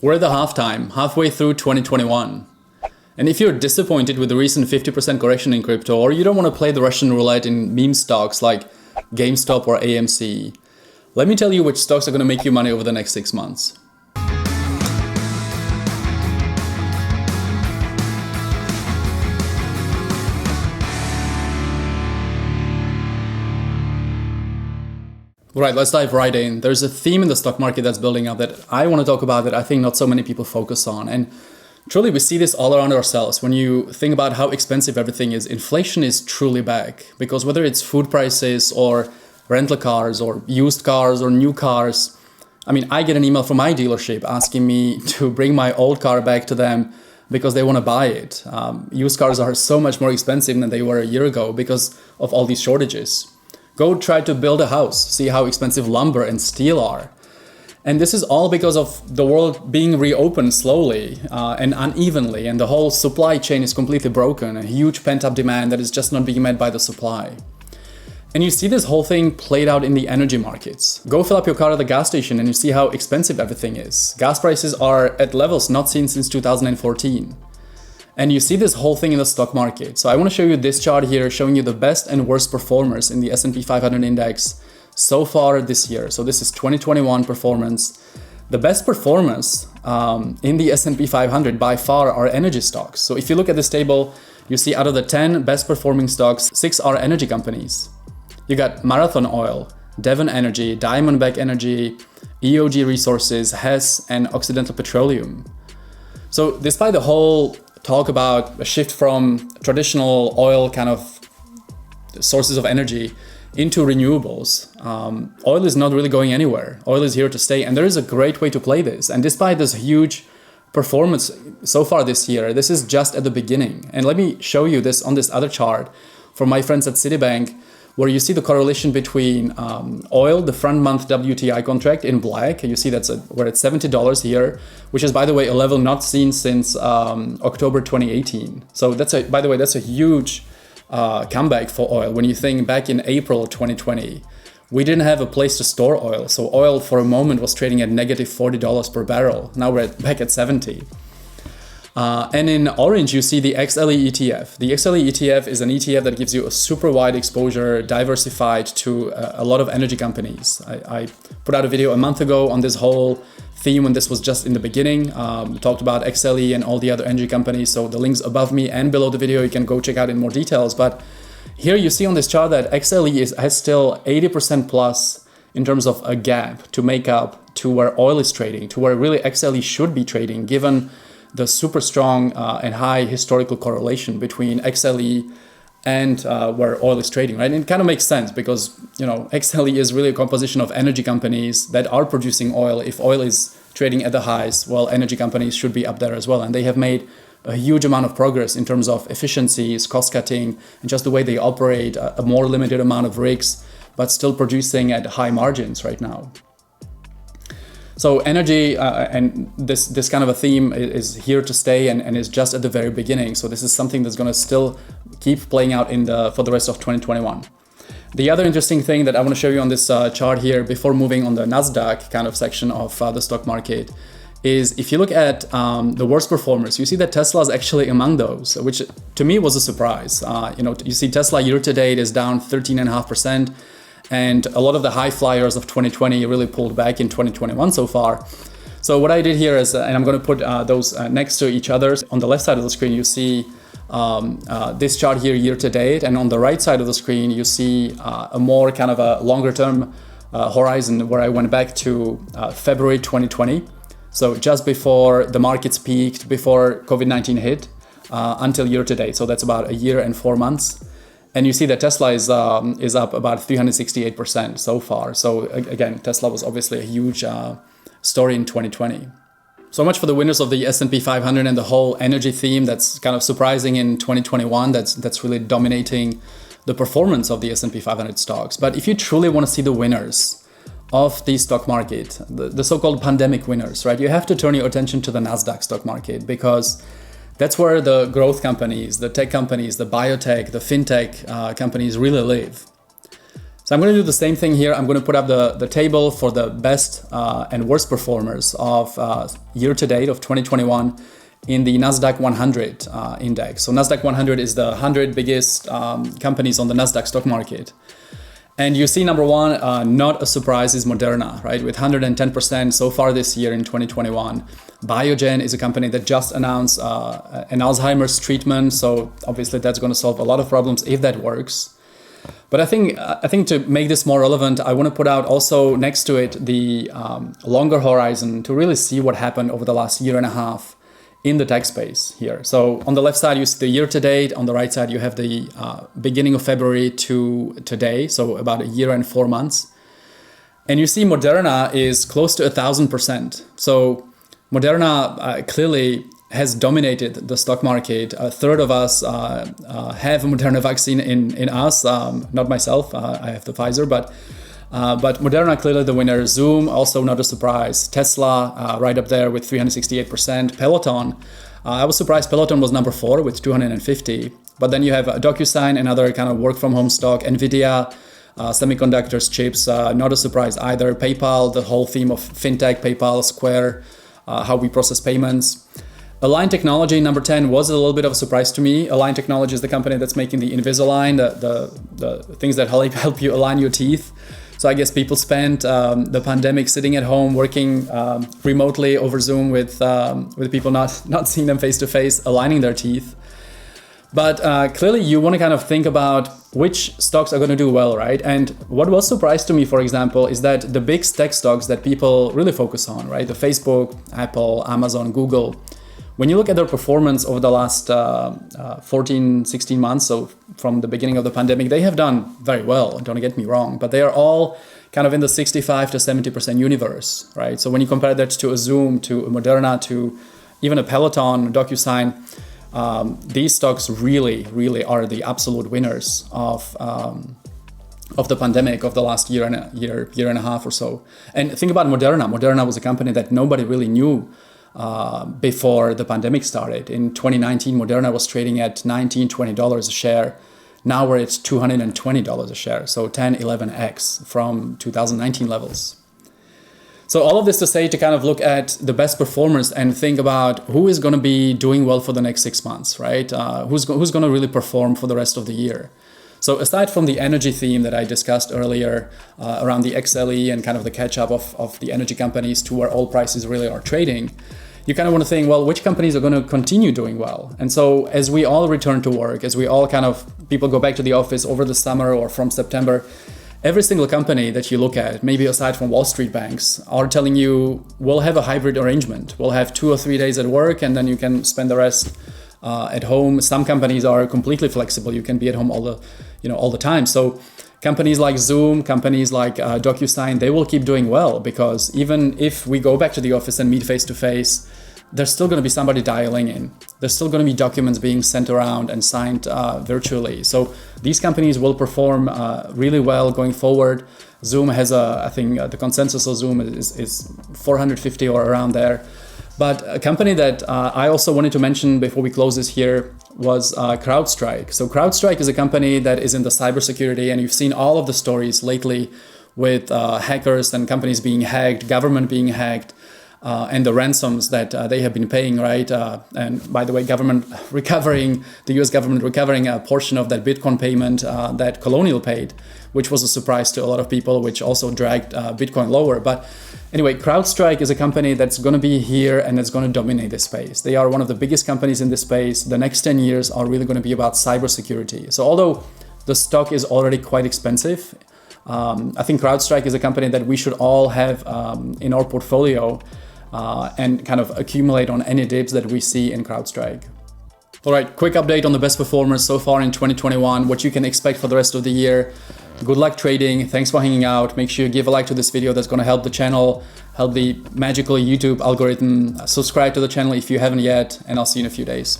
We're at the halfway through 2021. And if you're disappointed with the recent 50% correction in crypto, or you don't want to play the Russian roulette in meme stocks like GameStop or AMC, let me tell you which stocks are going to make you money over the next 6 months. Right, let's dive right in. There's a theme in the stock market that's building up that I want to talk about that I think not so many people focus on. And truly, we see this all around ourselves. When you think about how expensive everything is, inflation is truly back. Because whether it's food prices or rental cars or used cars or new cars, I mean, I get an email from my dealership asking me to bring my old car back to them because they want to buy it. Used cars are so much more expensive than they were a year ago because of all these shortages. Go try to build a house, see how expensive lumber and steel are. And this is all because of the world being reopened slowly and unevenly, and the whole supply chain is completely broken, a huge pent-up demand that is just not being met by the supply. And you see this whole thing played out in the energy markets. Go fill up your car at the gas station and you see how expensive everything is. Gas prices are at levels not seen since 2014. And you see this whole thing in the stock market. So I want to show you this chart here showing you the best and worst performers in the S&P 500 index so far this year. So this is 2021 performance. The best performance in the S&P 500 by far are energy stocks. So if you look at this table, you see out of the 10 best performing stocks, 6 are energy companies. You got Marathon Oil, Devon Energy, Diamondback Energy, EOG Resources, Hess, and Occidental Petroleum. So despite the whole talk about a shift from traditional oil kind of sources of energy into renewables, oil is not really going anywhere. Oil is here to stay, and there is a great way to play this. And despite this huge performance so far this year, this is just at the beginning. And let me show you this on this other chart from my friends at Citibank, where you see the correlation between oil, the front month WTI contract in black. You see we're at $70 here, which is, by the way, a level not seen since October 2018. So that's a huge comeback for oil. When you think back in April 2020, we didn't have a place to store oil. So oil for a moment was trading at negative $40 per barrel. Now we're back at 70. And in orange, you see the XLE ETF. The XLE ETF is an ETF that gives you a super wide exposure, diversified to a lot of energy companies. I put out a video a month ago on this whole theme when this was just in the beginning. Talked about XLE and all the other energy companies. So the links above me and below the video, you can go check out in more details. But here you see on this chart that XLE has still 80% plus in terms of a gap to make up to where oil is trading, to where really XLE should be trading, given the super strong and high historical correlation between XLE and where oil is trading, right? And it kind of makes sense because, XLE is really a composition of energy companies that are producing oil. If oil is trading at the highs, well, energy companies should be up there as well. And they have made a huge amount of progress in terms of efficiencies, cost cutting, and just the way they operate, a more limited amount of rigs, but still producing at high margins right now. So energy and this kind of a theme is here to stay and is just at the very beginning. So this is something that's going to still keep playing out for the rest of 2021. The other interesting thing that I want to show you on this chart here before moving on the Nasdaq kind of section of the stock market is if you look at the worst performers, you see that Tesla is actually among those, which to me was a surprise. You see Tesla year to date is down 13.5%. And a lot of the high flyers of 2020 really pulled back in 2021 so far. So what I did here is, and I'm going to put those next to each other. On the left side of the screen, you see this chart here year to date. And on the right side of the screen, you see a more kind of a longer term horizon where I went back to February 2020. So just before the markets peaked, before COVID-19 hit, until year to date. So that's about a year and 4 months. And you see that Tesla is up about 368% so far. So again, Tesla was obviously a huge story in 2020. So much for the winners of the S&P 500 and the whole energy theme that's kind of surprising in 2021. That's really dominating the performance of the S&P 500 stocks. But if you truly want to see the winners of the stock market, the so-called pandemic winners, right? You have to turn your attention to the Nasdaq stock market because that's where the growth companies, the tech companies, the biotech, the fintech companies really live. So I'm going to do the same thing here. I'm going to put up the table for the best and worst performers of year to date of 2021 in the Nasdaq 100 index. So Nasdaq 100 is the 100 biggest companies on the Nasdaq stock market. And you see, number one, not a surprise, is Moderna, right? With 110% so far this year in 2021. Biogen is a company that just announced an Alzheimer's treatment. So obviously that's going to solve a lot of problems if that works. But I think to make this more relevant, I want to put out also next to it the longer horizon to really see what happened over the last year and a half in the tech space here. So on the left side, you see the year to date. On the right side, you have the beginning of February to today. So about a year and 4 months. And you see Moderna is close to 1,000%. So Moderna clearly has dominated the stock market. A third of us have a Moderna vaccine in us. Not myself, I have the Pfizer, but Moderna clearly the winner. Zoom, also not a surprise. Tesla right up there with 368%. Peloton, I was surprised Peloton was number 4 with 250. But then you have DocuSign, another kind of work from home stock. Nvidia, semiconductors, chips, not a surprise either. PayPal, the whole theme of fintech, PayPal, Square, how we process payments. Align Technology, number 10, was a little bit of a surprise to me. Align Technology is the company that's making the Invisalign, the things that help you align your teeth. So I guess people spent the pandemic sitting at home, working remotely over Zoom with people not seeing them face to face, aligning their teeth. But clearly you want to kind of think about which stocks are going to do well, right? And what was surprised to me, for example, is that the big tech stocks that people really focus on, right? The Facebook, Apple, Amazon, Google. When you look at their performance over the last 14, 16 months, so from the beginning of the pandemic, they have done very well, don't get me wrong, but they are all kind of in the 65 to 70% universe, right? So when you compare that to a Zoom, to a Moderna, to even a Peloton, DocuSign, these stocks really, really are the absolute winners of the pandemic of the last year and a half or so. And think about Moderna. Moderna was a company that nobody really knew before the pandemic started. In 2019, Moderna was trading at $19, $20 a share. Now we're at $220 a share. So 10, 11x from 2019 levels. So all of this to say, to kind of look at the best performers and think about who is going to be doing well for the next 6 months, right? Who's going to really perform for the rest of the year. So aside from the energy theme that I discussed earlier around the XLE and kind of the catch up of the energy companies to where oil prices really are trading, you kind of want to think, well, which companies are going to continue doing well? And so as we all return to work, as we all people go back to the office over the summer or from September, every single company that you look at, maybe aside from Wall Street banks, are telling you we'll have a hybrid arrangement. We'll have 2 or 3 days at work and then you can spend the rest at home. Some companies are completely flexible. You can be at home all the time. So companies like Zoom, companies like DocuSign, they will keep doing well because even if we go back to the office and meet face to face, there's still going to be somebody dialing in. There's still going to be documents being sent around and signed virtually. So these companies will perform really well going forward. Zoom has I think the consensus of Zoom is 450 or around there. But a company that I also wanted to mention before we close this here was CrowdStrike. So CrowdStrike is a company that is in the cybersecurity, and you've seen all of the stories lately with hackers and companies being hacked, government being hacked, and the ransoms that they have been paying, right? And by the way, the US government recovering a portion of that Bitcoin payment that Colonial paid, which was a surprise to a lot of people, which also dragged Bitcoin lower. But anyway, CrowdStrike is a company that's going to be here and it's going to dominate this space. They are one of the biggest companies in this space. The next 10 years are really going to be about cybersecurity. So although the stock is already quite expensive, I think CrowdStrike is a company that we should all have in our portfolio and kind of accumulate on any dips that we see in CrowdStrike. All right, quick update on the best performers so far in 2021, what you can expect for the rest of the year. Good luck trading. Thanks for hanging out. Make sure you give a like to this video. That's going to help the channel, help the magical YouTube algorithm. Subscribe to the channel if you haven't yet, and I'll see you in a few days.